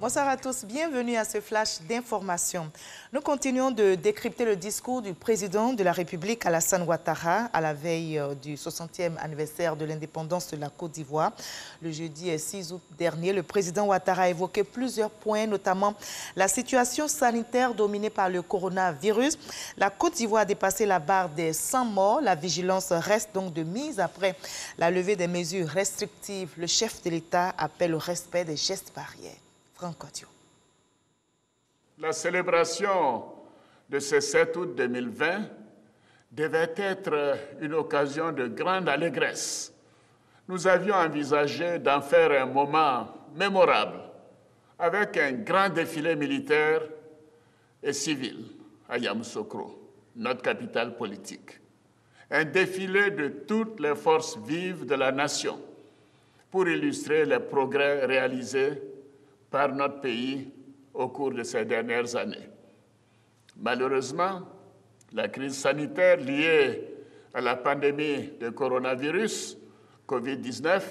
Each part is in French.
Bonsoir à tous, bienvenue à ce flash d'information. Nous continuons de décrypter le discours du président de la République, Alassane Ouattara, à la veille du 60e anniversaire de l'indépendance de la Côte d'Ivoire. Le jeudi 6 août dernier, le président Ouattara a évoqué plusieurs points, notamment la situation sanitaire dominée par le coronavirus. La Côte d'Ivoire a dépassé la barre des 100 morts. La vigilance reste donc de mise après la levée des mesures restrictives. Le chef de l'État appelle au respect des gestes barrières. La célébration de ce 7 août 2020 devait être une occasion de grande allégresse. Nous avions envisagé d'en faire un moment mémorable avec un grand défilé militaire et civil à Yamoussoukro, notre capitale politique. Un défilé de toutes les forces vives de la nation pour illustrer les progrès réalisés par notre pays au cours de ces dernières années. Malheureusement, la crise sanitaire liée à la pandémie de coronavirus, Covid-19,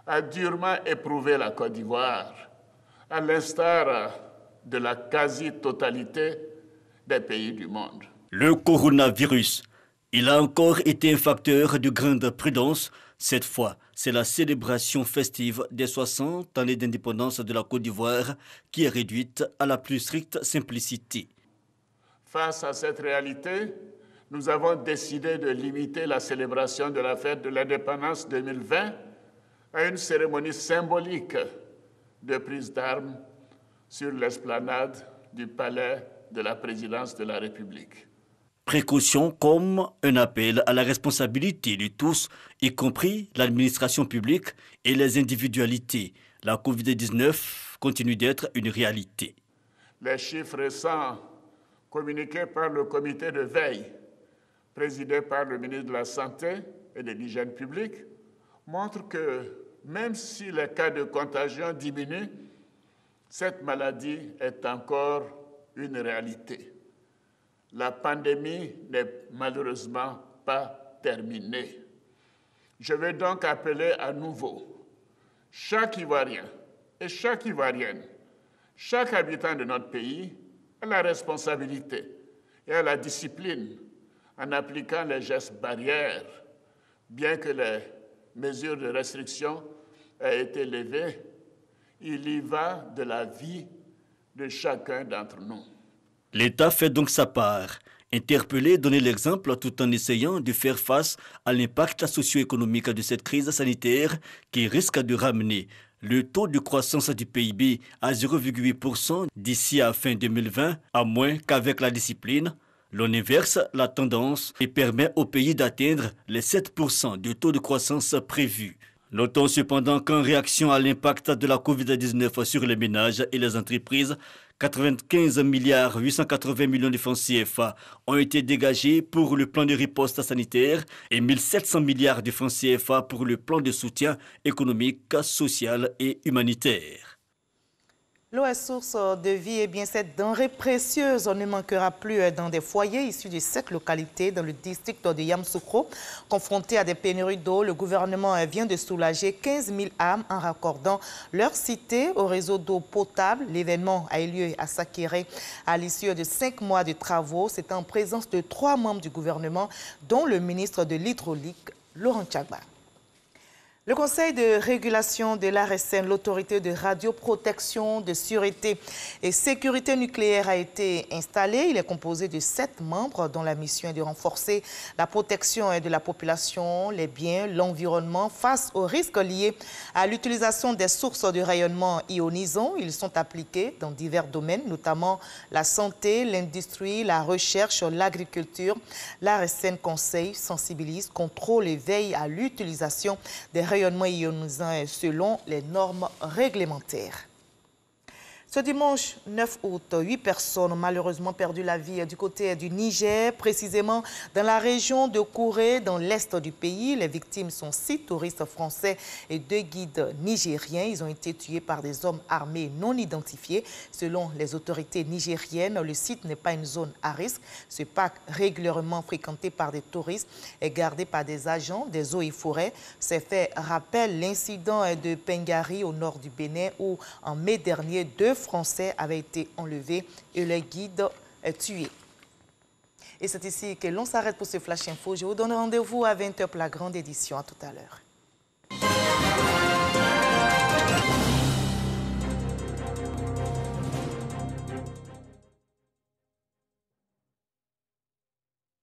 a durement éprouvé la Côte d'Ivoire, à l'instar de la quasi-totalité des pays du monde. Le coronavirus, il a encore été un facteur de grande prudence. Cette fois, c'est la célébration festive des 60 années d'indépendance de la Côte d'Ivoire qui est réduite à la plus stricte simplicité. Face à cette réalité, nous avons décidé de limiter la célébration de la fête de l'indépendance 2020 à une cérémonie symbolique de prise d'armes sur l'esplanade du palais de la présidence de la République. Précaution comme un appel à la responsabilité de tous, y compris l'administration publique et les individualités. La Covid-19 continue d'être une réalité. Les chiffres récents communiqués par le comité de veille, présidé par le ministre de la Santé et de l'Hygiène publique, montrent que même si les cas de contagion diminuent, cette maladie est encore une réalité. La pandémie n'est malheureusement pas terminée. Je vais donc appeler à nouveau chaque Ivoirien et chaque Ivoirienne, chaque habitant de notre pays à la responsabilité et à la discipline en appliquant les gestes barrières, bien que les mesures de restriction aient été levées. Il y va de la vie de chacun d'entre nous. L'État fait donc sa part. Interpeller, donner l'exemple tout en essayant de faire face à l'impact socio-économique de cette crise sanitaire qui risque de ramener le taux de croissance du PIB à 0,8% d'ici à fin 2020, à moins qu'avec la discipline, l'on inverse la tendance et permet au pays d'atteindre les 7% de taux de croissance prévus. Notons cependant qu'en réaction à l'impact de la Covid-19 sur les ménages et les entreprises, 95 milliards 880 millions de francs CFA ont été dégagés pour le plan de riposte sanitaire et 1700 milliards de francs CFA pour le plan de soutien économique, social et humanitaire. L'eau est source de vie et bien cette denrée précieuse ne manquera plus dans des foyers issus de 7 localités dans le district de Yamoussoukro. Confrontés à des pénuries d'eau, le gouvernement vient de soulager 15 000 âmes en raccordant leur cité au réseau d'eau potable. L'événement a eu lieu à Sakéré à l'issue de 5 mois de travaux. C'est en présence de 3 membres du gouvernement, dont le ministre de l'Hydraulique, Laurent Tchagba. Le Conseil de régulation de l'ARSN, l'autorité de radioprotection, de sûreté et sécurité nucléaire a été installé. Il est composé de 7 membres dont la mission est de renforcer la protection de la population, les biens, l'environnement face aux risques liés à l'utilisation des sources de rayonnement ionisant. Ils sont appliqués dans divers domaines, notamment la santé, l'industrie, la recherche, l'agriculture. L'ARSN conseille, sensibilise, contrôle et veille à l'utilisation des rayonnement ionisant selon les normes réglementaires. Ce dimanche 9 août, 8 personnes ont malheureusement perdu la vie du côté du Niger, précisément dans la région de Kouré, dans l'est du pays. Les victimes sont 6 touristes français et 2 guides nigériens. Ils ont été tués par des hommes armés non identifiés. Selon les autorités nigériennes, le site n'est pas une zone à risque. Ce parc régulièrement fréquenté par des touristes est gardé par des agents des eaux et forêts. Ces faits rappellent l'incident de Pengari au nord du Bénin où en mai dernier, 2 Français avaient été enlevés et le guide tué. Et c'est ici que l'on s'arrête pour ce Flash Info. Je vous donne rendez-vous à 20h pour la grande édition. À tout à l'heure.